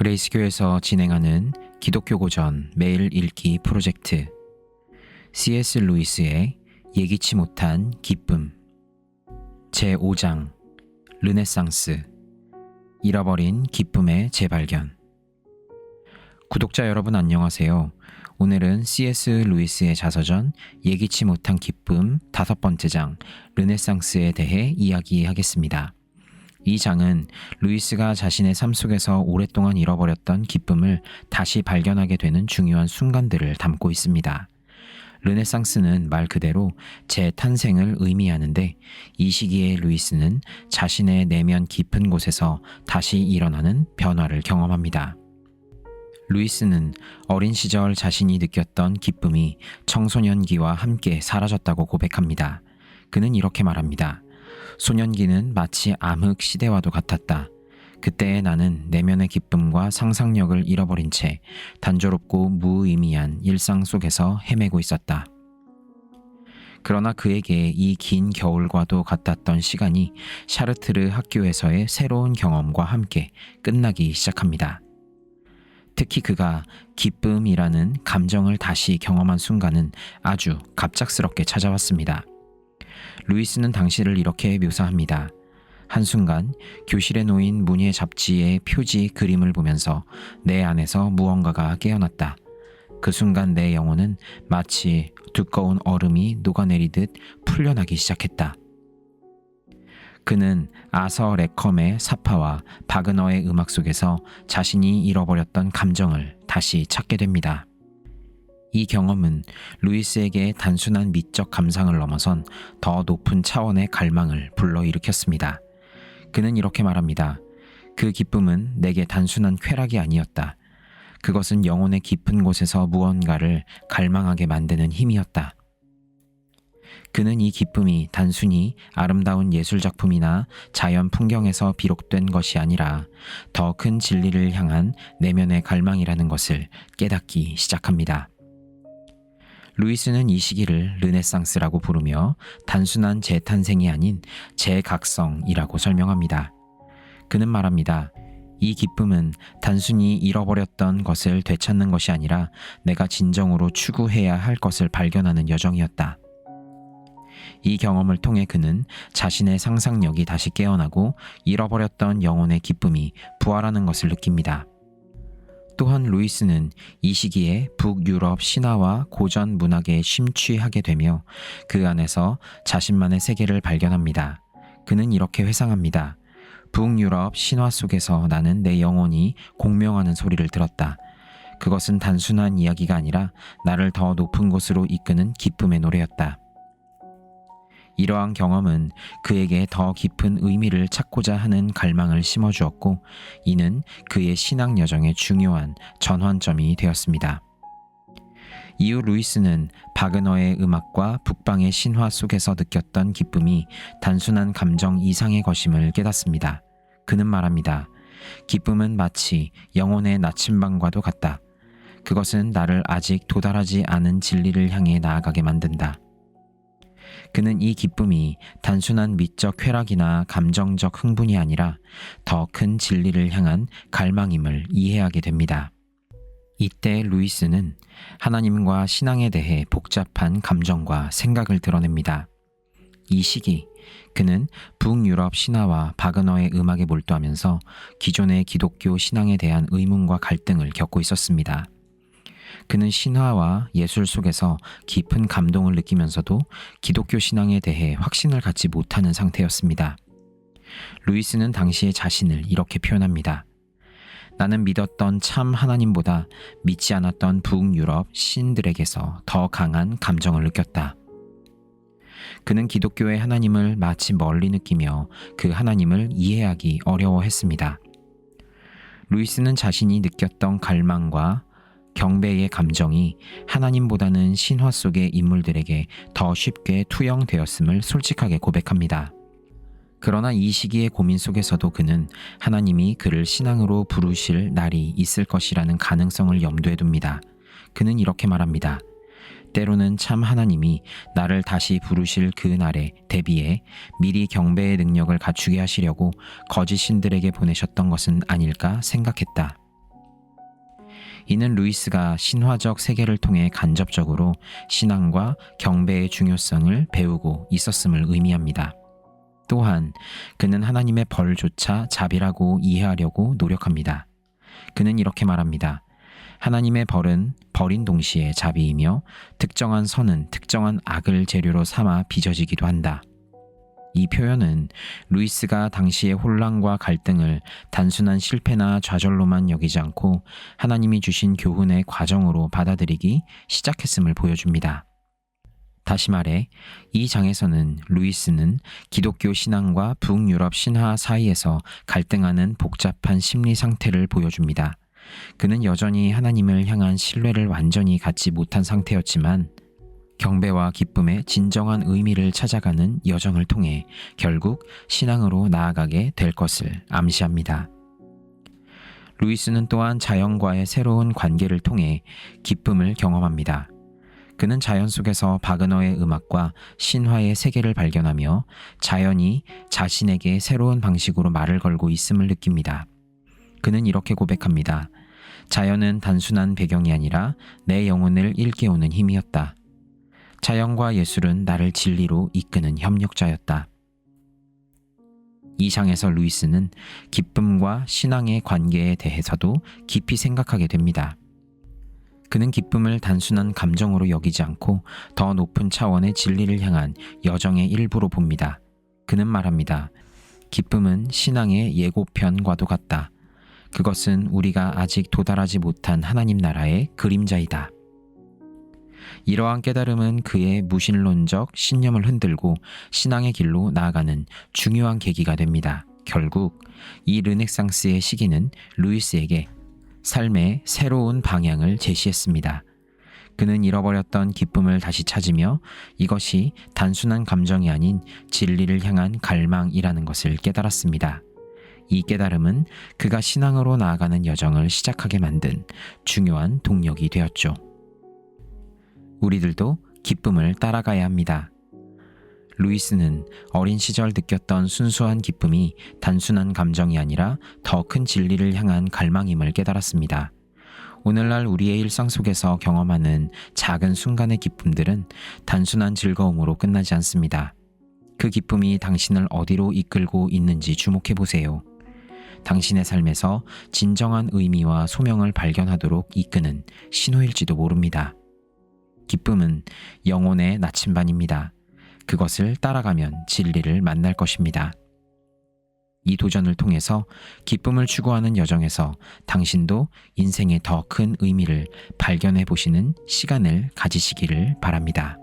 그레이스교에서 진행하는 기독교 고전 매일 읽기 프로젝트 C.S. 루이스의 예기치 못한 기쁨 제5장 르네상스 잃어버린 기쁨의 재발견. 구독자 여러분 안녕하세요. 오늘은 C.S. 루이스의 자서전 예기치 못한 기쁨 5번째 장 르네상스에 대해 이야기하겠습니다. 이 장은 루이스가 자신의 삶 속에서 오랫동안 잃어버렸던 기쁨을 다시 발견하게 되는 중요한 순간들을 담고 있습니다. 르네상스는 말 그대로 재탄생을 의미하는데, 이 시기에 루이스는 자신의 내면 깊은 곳에서 다시 일어나는 변화를 경험합니다. 루이스는 어린 시절 자신이 느꼈던 기쁨이 청소년기와 함께 사라졌다고 고백합니다. 그는 이렇게 말합니다. 소년기는 마치 암흑 시대와도 같았다. 그때의 나는 내면의 기쁨과 상상력을 잃어버린 채 단조롭고 무의미한 일상 속에서 헤매고 있었다. 그러나 그에게 이 긴 겨울과도 같았던 시간이 샤르트르 학교에서의 새로운 경험과 함께 끝나기 시작합니다. 특히 그가 기쁨이라는 감정을 다시 경험한 순간은 아주 갑작스럽게 찾아왔습니다. 루이스는 당시를 이렇게 묘사합니다. 한순간 교실에 놓인 문예 잡지의 표지 그림을 보면서 내 안에서 무언가가 깨어났다. 그 순간 내 영혼은 마치 두꺼운 얼음이 녹아내리듯 풀려나기 시작했다. 그는 아서 레컴의 사파와 바그너의 음악 속에서 자신이 잃어버렸던 감정을 다시 찾게 됩니다. 이 경험은 루이스에게 단순한 미적 감상을 넘어선 더 높은 차원의 갈망을 불러일으켰습니다. 그는 이렇게 말합니다. 그 기쁨은 내게 단순한 쾌락이 아니었다. 그것은 영혼의 깊은 곳에서 무언가를 갈망하게 만드는 힘이었다. 그는 이 기쁨이 단순히 아름다운 예술작품이나 자연 풍경에서 비록된 것이 아니라 더 큰 진리를 향한 내면의 갈망이라는 것을 깨닫기 시작합니다. 루이스는 이 시기를 르네상스라고 부르며 단순한 재탄생이 아닌 재각성이라고 설명합니다. 그는 말합니다. 이 기쁨은 단순히 잃어버렸던 것을 되찾는 것이 아니라 내가 진정으로 추구해야 할 것을 발견하는 여정이었다. 이 경험을 통해 그는 자신의 상상력이 다시 깨어나고 잃어버렸던 영혼의 기쁨이 부활하는 것을 느낍니다. 또한 루이스는 이 시기에 북유럽 신화와 고전 문학에 심취하게 되며 그 안에서 자신만의 세계를 발견합니다. 그는 이렇게 회상합니다. 북유럽 신화 속에서 나는 내 영혼이 공명하는 소리를 들었다. 그것은 단순한 이야기가 아니라 나를 더 높은 곳으로 이끄는 기쁨의 노래였다. 이러한 경험은 그에게 더 깊은 의미를 찾고자 하는 갈망을 심어주었고, 이는 그의 신앙 여정의 중요한 전환점이 되었습니다. 이후 루이스는 바그너의 음악과 북방의 신화 속에서 느꼈던 기쁨이 단순한 감정 이상의 것임을 깨닫습니다. 그는 말합니다. 기쁨은 마치 영혼의 나침반과도 같다. 그것은 나를 아직 도달하지 않은 진리를 향해 나아가게 만든다. 그는 이 기쁨이 단순한 미적 쾌락이나 감정적 흥분이 아니라 더 큰 진리를 향한 갈망임을 이해하게 됩니다. 이때 루이스는 하나님과 신앙에 대해 복잡한 감정과 생각을 드러냅니다. 이 시기 그는 북유럽 신화와 바그너의 음악에 몰두하면서 기존의 기독교 신앙에 대한 의문과 갈등을 겪고 있었습니다. 그는 신화와 예술 속에서 깊은 감동을 느끼면서도 기독교 신앙에 대해 확신을 갖지 못하는 상태였습니다. 루이스는 당시의 자신을 이렇게 표현합니다. 나는 믿었던 참 하나님보다 믿지 않았던 북유럽 신들에게서 더 강한 감정을 느꼈다. 그는 기독교의 하나님을 마치 멀리 느끼며 그 하나님을 이해하기 어려워했습니다. 루이스는 자신이 느꼈던 갈망과 경배의 감정이 하나님보다는 신화 속의 인물들에게 더 쉽게 투영되었음을 솔직하게 고백합니다. 그러나 이 시기의 고민 속에서도 그는 하나님이 그를 신앙으로 부르실 날이 있을 것이라는 가능성을 염두에 둡니다. 그는 이렇게 말합니다. 때로는 참 하나님이 나를 다시 부르실 그 날에 대비해 미리 경배의 능력을 갖추게 하시려고 거짓 신들에게 보내셨던 것은 아닐까 생각했다. 이는 루이스가 신화적 세계를 통해 간접적으로 신앙과 경배의 중요성을 배우고 있었음을 의미합니다. 또한 그는 하나님의 벌조차 자비라고 이해하려고 노력합니다. 그는 이렇게 말합니다. 하나님의 벌은 벌인 동시에 자비이며 특정한 선은 특정한 악을 재료로 삼아 빚어지기도 한다. 이 표현은 루이스가 당시의 혼란과 갈등을 단순한 실패나 좌절로만 여기지 않고 하나님이 주신 교훈의 과정으로 받아들이기 시작했음을 보여줍니다. 다시 말해 이 장에서는 루이스는 기독교 신앙과 북유럽 신화 사이에서 갈등하는 복잡한 심리 상태를 보여줍니다. 그는 여전히 하나님을 향한 신뢰를 완전히 갖지 못한 상태였지만 경배와 기쁨의 진정한 의미를 찾아가는 여정을 통해 결국 신앙으로 나아가게 될 것을 암시합니다. 루이스는 또한 자연과의 새로운 관계를 통해 기쁨을 경험합니다. 그는 자연 속에서 바그너의 음악과 신화의 세계를 발견하며 자연이 자신에게 새로운 방식으로 말을 걸고 있음을 느낍니다. 그는 이렇게 고백합니다. 자연은 단순한 배경이 아니라 내 영혼을 일깨우는 힘이었다. 자연과 예술은 나를 진리로 이끄는 협력자였다. 이 장에서 루이스는 기쁨과 신앙의 관계에 대해서도 깊이 생각하게 됩니다. 그는 기쁨을 단순한 감정으로 여기지 않고 더 높은 차원의 진리를 향한 여정의 일부로 봅니다. 그는 말합니다. 기쁨은 신앙의 예고편과도 같다. 그것은 우리가 아직 도달하지 못한 하나님 나라의 그림자이다. 이러한 깨달음은 그의 무신론적 신념을 흔들고 신앙의 길로 나아가는 중요한 계기가 됩니다. 결국 이 르네상스의 시기는 루이스에게 삶의 새로운 방향을 제시했습니다. 그는 잃어버렸던 기쁨을 다시 찾으며 이것이 단순한 감정이 아닌 진리를 향한 갈망이라는 것을 깨달았습니다. 이 깨달음은 그가 신앙으로 나아가는 여정을 시작하게 만든 중요한 동력이 되었죠. 우리들도 기쁨을 따라가야 합니다. 루이스는 어린 시절 느꼈던 순수한 기쁨이 단순한 감정이 아니라 더 큰 진리를 향한 갈망임을 깨달았습니다. 오늘날 우리의 일상 속에서 경험하는 작은 순간의 기쁨들은 단순한 즐거움으로 끝나지 않습니다. 그 기쁨이 당신을 어디로 이끌고 있는지 주목해 보세요. 당신의 삶에서 진정한 의미와 소명을 발견하도록 이끄는 신호일지도 모릅니다. 기쁨은 영혼의 나침반입니다. 그것을 따라가면 진리를 만날 것입니다. 이 도전을 통해서 기쁨을 추구하는 여정에서 당신도 인생의 더 큰 의미를 발견해 보시는 시간을 가지시기를 바랍니다.